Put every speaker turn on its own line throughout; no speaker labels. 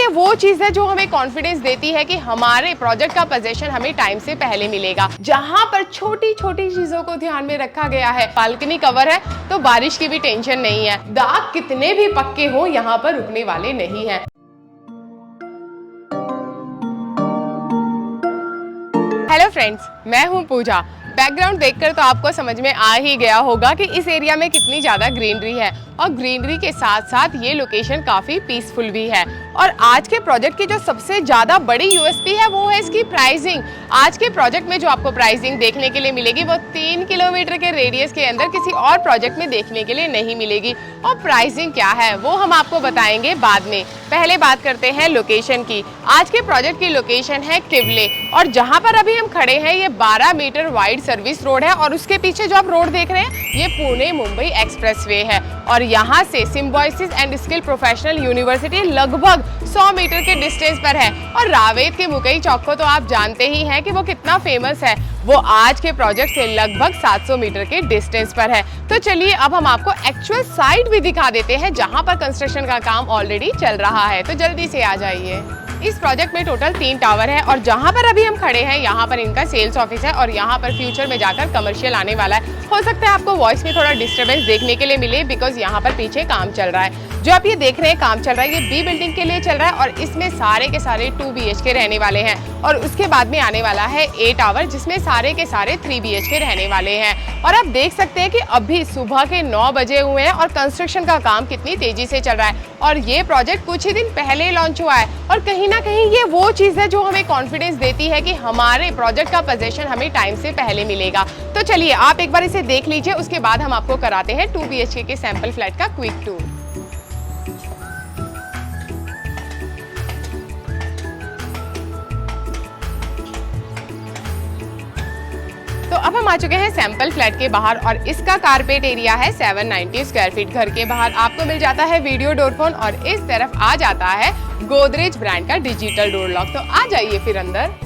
ये वो चीज है जो हमें कॉन्फिडेंस देती है कि हमारे प्रोजेक्ट का पोजीशन हमें टाइम से पहले मिलेगा। जहां पर छोटी छोटी चीजों को ध्यान में रखा गया है, बालकनी कवर है तो बारिश की भी टेंशन नहीं है, दाग कितने भी पक्के हो यहाँ पर रुकने वाले नहीं है। हेलो फ्रेंड्स, मैं हूँ पूजा। बैकग्राउंड देखकर तो आपको समझ में आ ही गया होगा कि इस एरिया में कितनी ज़्यादा ग्रीनरी है और ग्रीनरी के साथ साथ ये लोकेशन काफ़ी पीसफुल भी है। और आज के प्रोजेक्ट की जो सबसे ज़्यादा बड़ी यूएसपी है वो है इसकी प्राइसिंग। आज के प्रोजेक्ट में जो आपको प्राइसिंग देखने के लिए मिलेगी वो 3 किलोमीटर के रेडियस के अंदर किसी और प्रोजेक्ट में देखने के लिए नहीं मिलेगी। और प्राइसिंग क्या है वो हम आपको बताएंगे बाद में। पहले बात करते हैं लोकेशन की। आज के प्रोजेक्ट की लोकेशन है किवले, और जहाँ पर अभी हम खड़े हैं ये 12 मीटर वाइड सर्विस रोड है और उसके पीछे जो आप रोड देख रहे हैं ये पुणे मुंबई एक्सप्रेसवे है। और यहाँ से symbiosis and skill professional university लगभग 100 मीटर के डिस्टेंस पर है। और रावेत के मुकई चौक को तो आप जानते ही हैं कि वो कितना फेमस है, वो आज के प्रोजेक्ट से लगभग 700 मीटर के डिस्टेंस पर है। तो चलिए अब हम आपको एक्चुअल साइट भी दिखा देते हैं जहाँ पर कंस्ट्रक्शन का काम ऑलरेडी चल रहा है। तो जल्दी से आ जाइए। इस प्रोजेक्ट में टोटल 3 टावर है और जहाँ पर अभी हम खड़े हैं यहाँ पर इनका सेल्स ऑफिस है और यहाँ पर फ्यूचर में जाकर कमर्शियल आने वाला है। हो सकता है आपको वॉइस में थोड़ा डिस्टर्बेंस देखने के लिए मिले बिकॉज यहाँ पर पीछे काम चल रहा है। जो आप ये देख रहे हैं काम चल रहा है ये बी बिल्डिंग के लिए चल रहा है और इसमें सारे के सारे 2 BHK रहने वाले हैं। और उसके बाद में आने वाला है A टावर जिसमें सारे के सारे 3 BHK रहने वाले हैं। और आप देख सकते हैं कि अभी सुबह के 9 बजे हुए हैं और कंस्ट्रक्शन का काम कितनी तेजी से चल रहा है। और ये प्रोजेक्ट कुछ ही दिन पहले लॉन्च हुआ है और कहीं ना कहीं ये वो चीज़ है जो हमें कॉन्फिडेंस देती है कि हमारे प्रोजेक्ट का पोजीशन हमें टाइम से पहले मिलेगा। तो चलिए आप एक बार इसे देख लीजिए, उसके बाद हम आपको कराते हैं 2 BHK के सैंपल फ्लैट का क्विक टूर। तो अब हम आ चुके हैं सैंपल फ्लैट के बाहर और इसका कारपेट एरिया है 790 स्क्वायर फीट। घर के बाहर आपको मिल जाता है वीडियो डोर फोन और इस तरफ आ जाता है गोदरेज ब्रांड का डिजिटल डोर लॉक। तो आ जाइए फिर अंदर।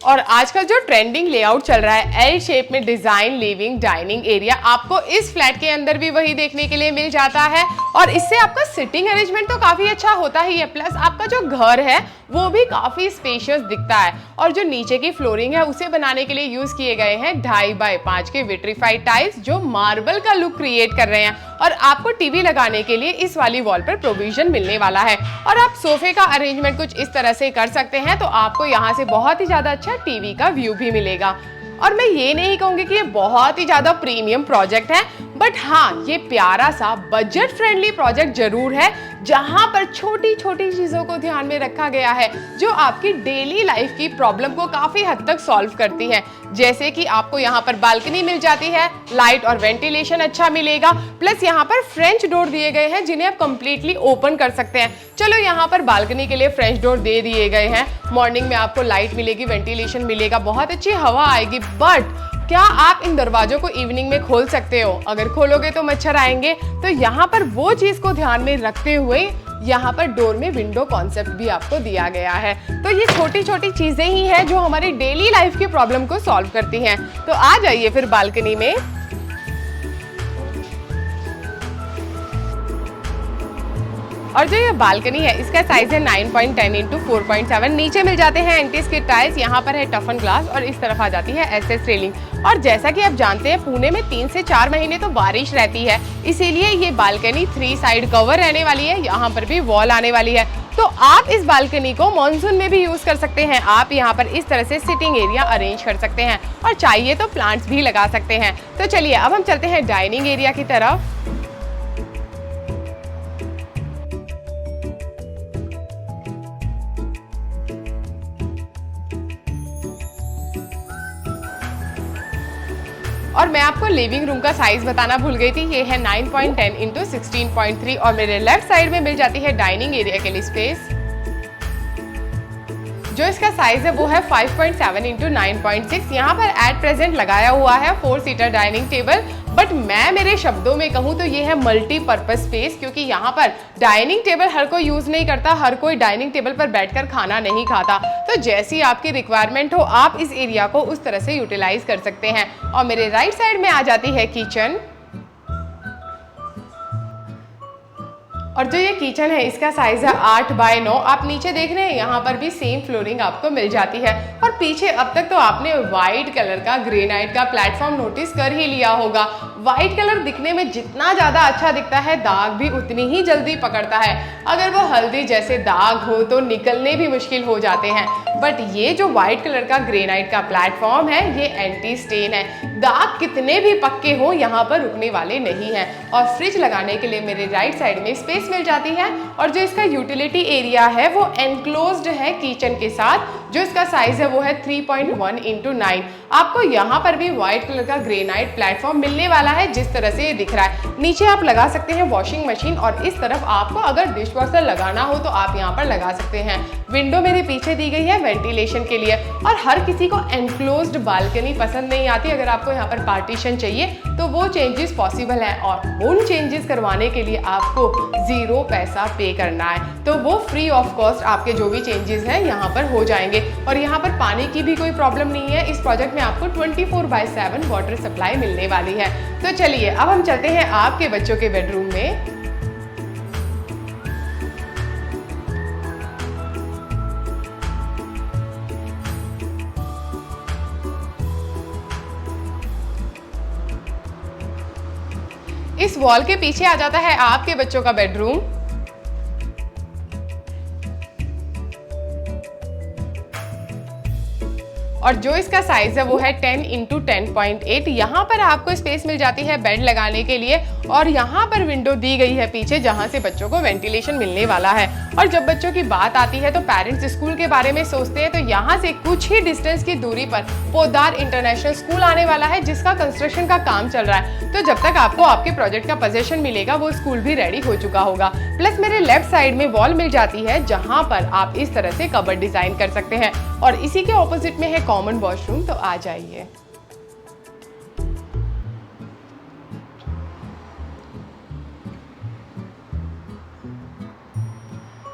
और आजकल जो ट्रेंडिंग लेआउट चल रहा है एल शेप में डिजाइन लिविंग डाइनिंग एरिया, आपको इस फ्लैट के अंदर भी वही देखने के लिए मिल जाता है। और इससे आपका सिटिंग अरेंजमेंट तो काफी अच्छा होता ही है, प्लस आपका जो घर है वो भी काफी स्पेशियस दिखता है। और जो नीचे की फ्लोरिंग है उसे बनाने के लिए यूज किए गए हैं 2.5 बाय 5 के विट्रीफाइड टाइल्स जो मार्बल का लुक क्रिएट कर रहे हैं। और आपको टीवी लगाने के लिए इस वाली वॉल पर प्रोविजन मिलने वाला है। और आप सोफे का अरेंजमेंट कुछ इस तरह से कर सकते हैं तो आपको यहाँ से बहुत ही ज्यादा अच्छा टीवी का व्यू भी मिलेगा। और मैं ये नहीं कहूंगी कि ये बहुत ही ज्यादा प्रीमियम प्रोजेक्ट है, बट हाँ ये प्यारा सा बजट फ्रेंडली प्रोजेक्ट जरूर है जहां पर छोटी छोटी चीजों को ध्यान में रखा गया है जो आपकी डेली लाइफ की प्रॉब्लम को काफी हद तक सॉल्व करती है। जैसे कि आपको यहाँ पर बालकनी मिल जाती है, लाइट और वेंटिलेशन अच्छा मिलेगा, प्लस यहाँ पर फ्रेंच डोर दिए गए हैं जिन्हें आप कंप्लीटली ओपन कर सकते हैं। चलो यहाँ पर बालकनी के लिए फ्रेंच डोर दे दिए गए हैं। मॉर्निंग में आपको लाइट मिलेगी, वेंटिलेशन मिलेगा, बहुत अच्छी हवा आएगी। बट क्या आप इन दरवाजों को इवनिंग में खोल सकते हो? अगर खोलोगे तो मच्छर आएंगे। तो यहाँ पर वो चीज को ध्यान में रखते हुए यहाँ पर डोर में विंडो कॉन्सेप्ट भी आपको दिया गया है। तो ये छोटी छोटी चीजें ही हैं जो हमारी डेली लाइफ की प्रॉब्लम को सॉल्व करती हैं। तो आ जाइए फिर बालकनी में। और जो ये बालकनी है इसका साइज है 9.10 इंटू 4.7। नीचे मिल जाते हैं एंटी स्किड टाइल्स, यहाँ पर है टफन ग्लास और इस तरफ आ जाती है एसएस रेलिंग। और जैसा कि आप जानते हैं पुणे में 3 से 4 महीने तो बारिश रहती है, इसीलिए ये बालकनी 3 साइड कवर रहने वाली है। यहाँ पर भी वॉल आने वाली है। तो आप इस बालकनी को मॉनसून में भी यूज कर सकते हैं। आप यहाँ पर इस तरह से सिटिंग एरिया अरेंज कर सकते हैं और चाहिए तो प्लांट्स भी लगा सकते हैं। तो चलिए अब हम चलते हैं डाइनिंग एरिया की तरफ। और मैं आपको लिविंग रूम का साइज बताना भूल गई थी, ये है 9.10 इंटू 16.3। और मेरे लेफ्ट साइड में मिल जाती है डाइनिंग एरिया के लिए स्पेस। जो इसका साइज है वो है 5.7 इंटू 9.6। यहाँ पर एट प्रेजेंट लगाया हुआ है 4 सीटर डाइनिंग टेबल, बट मैं मेरे शब्दों में कहूँ तो ये है मल्टीपर्पज स्पेस, क्योंकि यहाँ पर डाइनिंग टेबल हर कोई यूज नहीं करता, हर कोई डाइनिंग टेबल पर बैठकर खाना नहीं खाता। तो जैसी आपकी रिक्वायरमेंट हो आप इस एरिया को उस तरह से यूटिलाइज कर सकते हैं। और मेरे राइट साइड में आ जाती है किचन। और जो ये किचन है इसका साइज है 8 बाय 9। आप नीचे देख रहे हैं यहाँ पर भी सेम फ्लोरिंग आपको मिल जाती है। और पीछे अब तक तो आपने व्हाइट कलर का ग्रेनाइट का प्लेटफॉर्म नोटिस कर ही लिया होगा। व्हाइट कलर दिखने में जितना ज्यादा अच्छा दिखता है, दाग भी उतनी ही जल्दी पकड़ता है। अगर वो हल्दी जैसे दाग हो तो निकलने भी मुश्किल हो जाते हैं, बट ये जो व्हाइट कलर का ग्रेनाइट का प्लेटफॉर्म है ये एंटी स्टेन है। दाग कितने भी पक्के हो यहाँ पर रुकने वाले नहीं है। और फ्रिज लगाने के लिए मेरे राइट साइड में स्पेस मिल जाती है। और जो इसका यूटिलिटी एरिया है वो एनक्लोज्ड है किचन के साथ। जो इसका साइज है वो है 3.1 × 9। आपको यहाँ पर भी व्हाइट कलर का ग्रेनाइट प्लेटफॉर्म मिलने वाला है जिस तरह से ये दिख रहा है। नीचे आप लगा सकते हैं वॉशिंग मशीन और इस तरफ आपको अगर डिशवॉशर लगाना हो तो आप यहाँ पर लगा सकते हैं। विंडो मेरे पीछे दी गई है वेंटिलेशन के लिए। और हर किसी को एनक्लोज्ड बालकनी पसंद नहीं आती। अगर आपको यहाँ पर पार्टीशन चाहिए तो वो चेंजेस पॉसिबल है और उन चेंजेस करवाने के लिए आपको 0 पैसा पे करना है। तो वो फ्री ऑफ कॉस्ट आपके जो भी चेंजेस हैं यहाँ पर हो जाएंगे। और यहाँ पर पानी की भी कोई प्रॉब्लम नहीं है। इस प्रोजेक्ट में आपको 24/7 वाटर सप्लाई मिलने वाली है। तो चलिए अब हम चलते हैं आपके बच्चों के बेडरूम में। इस वॉल के पीछे आ जाता है आपके बच्चों का बेडरूम। और जो इसका साइज है वो है 10 × 10.8। यहाँ पर आपको स्पेस मिल जाती है बेड लगाने के लिए। और यहाँ पर विंडो दी गई है पीछे जहाँ से बच्चों को वेंटिलेशन मिलने वाला है। और जब बच्चों की बात आती है तो पेरेंट्स स्कूल के बारे में सोचते हैं, तो यहाँ से कुछ ही डिस्टेंस की दूरी पर पोद्दार इंटरनेशनल स्कूल आने वाला है जिसका कंस्ट्रक्शन का काम चल रहा है। तो जब तक आपको आपके प्रोजेक्ट का पोजीशन मिलेगा वो स्कूल भी रेडी हो चुका होगा। प्लस मेरे लेफ्ट साइड में वॉल मिल जाती है जहाँ पर आप इस तरह से कबर्ड डिजाइन कर सकते हैं। और इसी के ऑपोजिट में है कॉमन वॉशरूम। तो आ जाइए।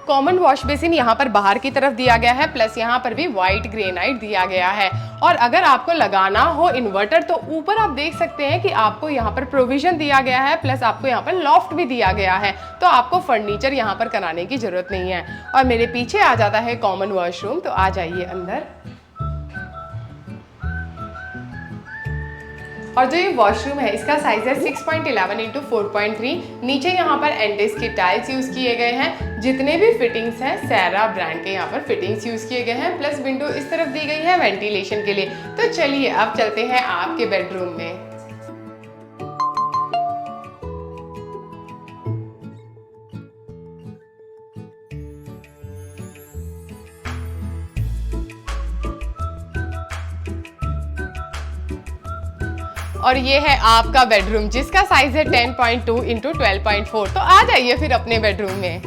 कॉमन वॉश बेसिन यहाँ पर बाहर की तरफ दिया गया है। प्लस यहाँ पर भी व्हाइट ग्रेनाइट दिया गया है। और अगर आपको लगाना हो इन्वर्टर तो ऊपर आप देख सकते हैं कि आपको यहाँ पर प्रोविजन दिया गया है। प्लस आपको यहाँ पर लॉफ्ट भी दिया गया है, तो आपको फर्नीचर यहाँ पर कराने की जरूरत नहीं है। और मेरे पीछे आ जाता है कॉमन वॉशरूम। तो आ जाइए अंदर। और जो ये वॉशरूम है इसका साइज है 6.11 × 4.3। नीचे यहाँ पर एंटिस की टाइल्स यूज किए गए हैं। जितने भी फिटिंग्स हैं सैरा ब्रांड के यहाँ पर फिटिंग्स यूज किए गए हैं। प्लस विंडो इस तरफ दी गई है वेंटिलेशन के लिए। तो चलिए अब चलते हैं आपके बेडरूम में। और ये है आपका बेडरूम जिसका साइज है 10.2 × 12.4। तो आ जाइए फिर अपने बेडरूम में।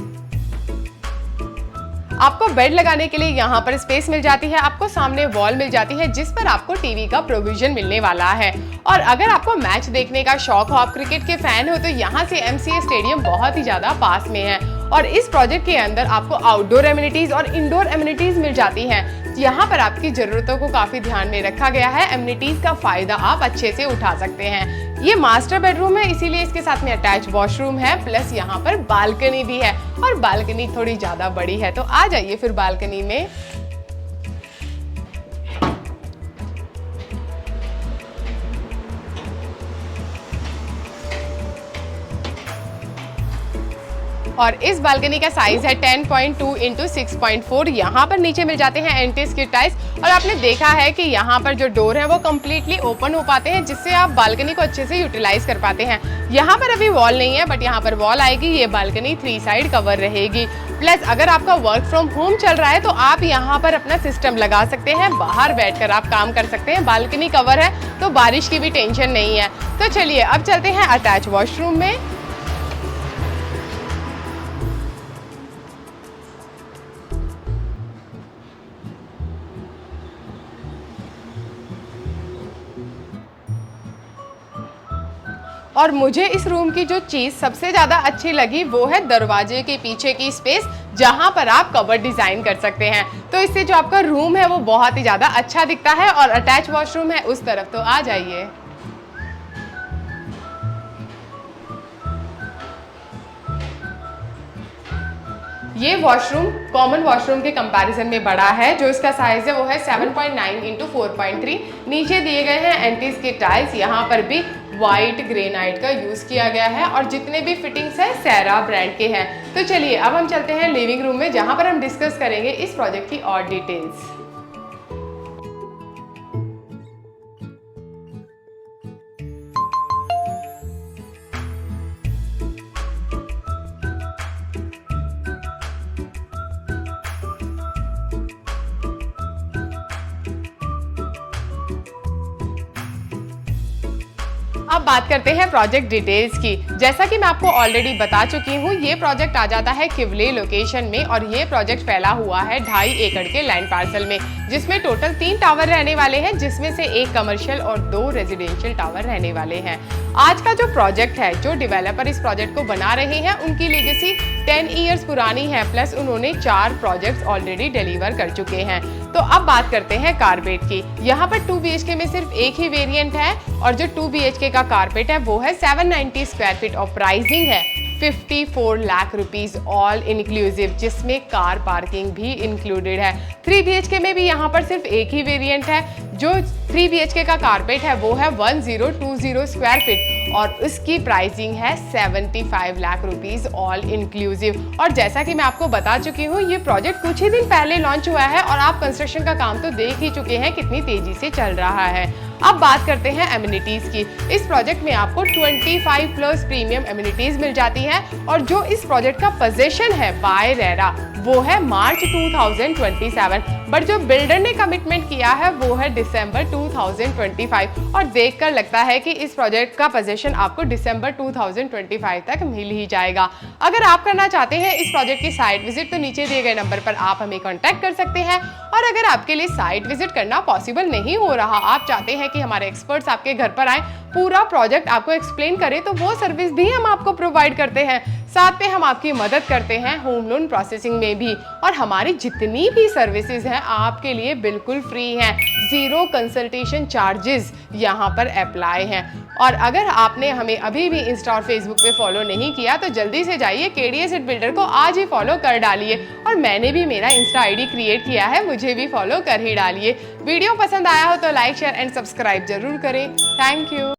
आपको बेड लगाने के लिए यहाँ पर स्पेस मिल जाती है। आपको सामने वॉल मिल जाती है जिस पर आपको टीवी का प्रोविजन मिलने वाला है। और अगर आपको मैच देखने का शौक हो, आप क्रिकेट के फैन हो, तो यहाँ से MCA स्टेडियम बहुत ही ज्यादा पास में है। और इस प्रोजेक्ट के अंदर आपको आउटडोर एमिनिटीज और इंडोर एमिनिटीज मिल जाती हैं। यहाँ पर आपकी जरूरतों को काफी ध्यान में रखा गया है। एमिनिटीज का फायदा आप अच्छे से उठा सकते हैं। ये मास्टर बेडरूम है, इसीलिए इसके साथ में अटैच वॉशरूम है। प्लस यहाँ पर बालकनी भी है और बालकनी थोड़ी ज्यादा बड़ी है। तो आ जाइए फिर बालकनी में। और इस बालकनी का साइज है 10.2 × 6.4। यहाँ पर नीचे मिल जाते हैं एंटीस की टाइल्स। और आपने देखा है कि यहाँ पर जो डोर है वो कम्प्लीटली ओपन हो पाते हैं जिससे आप बालकनी को अच्छे से यूटिलाइज कर पाते हैं। यहाँ पर अभी वॉल नहीं है बट यहाँ पर वॉल आएगी। ये बालकनी 3 साइड कवर रहेगी। प्लस अगर आपका वर्क फ्रॉम होम चल रहा है तो आप यहाँ पर अपना सिस्टम लगा सकते हैं। बाहर बैठकर आप काम कर सकते हैं। बालकनी कवर है तो बारिश की भी टेंशन नहीं है। तो चलिए अब चलते हैं अटैच वॉशरूम में। और मुझे इस रूम की जो चीज़ सबसे ज़्यादा अच्छी लगी वो है दरवाजे के पीछे की स्पेस जहाँ पर आप कबर्ड डिज़ाइन कर सकते हैं। तो इससे जो आपका रूम है वो बहुत ही ज़्यादा अच्छा दिखता है। और अटैच वॉशरूम है उस तरफ। तो आ जाइए। ये वॉशरूम कॉमन वॉशरूम के कंपैरिजन में बड़ा है। जो इसका साइज है वो है 7.9 इंटू 4.3। नीचे दिए गए हैं एंटीज के टाइल्स, यहाँ पर भी वाइट ग्रेनाइट का यूज किया गया है और जितने भी फिटिंग्स हैं सेरा ब्रांड के हैं। तो चलिए अब हम चलते हैं लिविंग रूम में, जहाँ पर हम डिस्कस करेंगे इस प्रोजेक्ट की और डिटेल्स। अब बात करते हैं प्रोजेक्ट डिटेल्स की। जैसा कि मैं आपको ऑलरेडी बता चुकी हूँ, ये प्रोजेक्ट आ जाता है किवले लोकेशन में और ये प्रोजेक्ट फैला हुआ है 2.5 एकड़ के लैंड पार्सल में, जिसमें टोटल 3 टावर रहने वाले हैं, जिसमें से 1 कमर्शियल और 2 रेजिडेंशियल टावर रहने वाले हैं। आज का जो प्रोजेक्ट है, जो डेवलपर इस प्रोजेक्ट को बना रहे हैं, उनकी लेगेसी 10 ईयर्स पुरानी है, प्लस उन्होंने 4 प्रोजेक्ट्स ऑलरेडी डिलीवर कर चुके हैं। तो अब बात करते हैं कारपेट की। यहाँ पर 2 BHK में सिर्फ एक ही वेरिएंट है और जो 2 BHK का कारपेट है वो है 790 स्क्वायर फीट और प्राइसिंग है 54 लाख रुपीज ऑल इंक्लूसिव, जिसमें कार पार्किंग भी इंक्लूडेड है। 3 BHK में भी यहाँ पर सिर्फ एक ही वेरिएंट है। जो 3 BHK का कारपेट है वो है 1020 स्क्वायर फीट और उसकी प्राइसिंग है 75 लाख रुपीज ऑल इंक्लूसिव। और जैसा कि मैं आपको बता चुकी हूँ, ये प्रोजेक्ट कुछ ही दिन पहले लॉन्च हुआ है और आप कंस्ट्रक्शन का काम तो देख ही चुके हैं कितनी तेजी से चल रहा है। अब बात करते हैं एमिनिटीज की। इस प्रोजेक्ट में आपको 25 प्लस प्रीमियम एमिनिटीज मिल जाती हैं और जो इस प्रोजेक्ट का पोजीशन है बाय रेरा वो है मार्च 2027, बट जो बिल्डर ने कमिटमेंट किया है वो है दिसंबर 2025 और देखकर लगता है कि इस प्रोजेक्ट का पोजीशन आपको दिसंबर 2025 तक मिल ही जाएगा। अगर आप करना चाहते हैं इस प्रोजेक्ट की साइट विजिट तो नीचे दिए गए नंबर पर आप हमें कॉन्टैक्ट कर सकते हैं। और अगर आपके लिए साइट विजिट करना पॉसिबल नहीं हो रहा, आप चाहते हैं कि हमारे एक्सपर्ट्स आपके घर पर आए, पूरा प्रोजेक्ट आपको एक्सप्लेन करें, तो वो सर्विस भी हम आपको प्रोवाइड करते हैं। साथ में हम आपकी मदद करते हैं होम लोन प्रोसेसिंग में भी और हमारी जितनी भी सर्विसेज हैं आपके लिए बिल्कुल फ्री हैं। 0 कंसल्टेशन चार्जेस यहाँ पर अप्लाई हैं। और अगर आपने हमें अभी भी इंस्टा और फेसबुक पे फॉलो नहीं किया तो जल्दी से जाइए KDA सेट बिल्डर को आज ही फॉलो कर डालिए। और मैंने भी मेरा इंस्टा ID क्रिएट किया है, मुझे भी फॉलो कर ही डालिए। वीडियो पसंद आया हो तो लाइक शेयर एंड सब्सक्राइब जरूर करें। Thank you.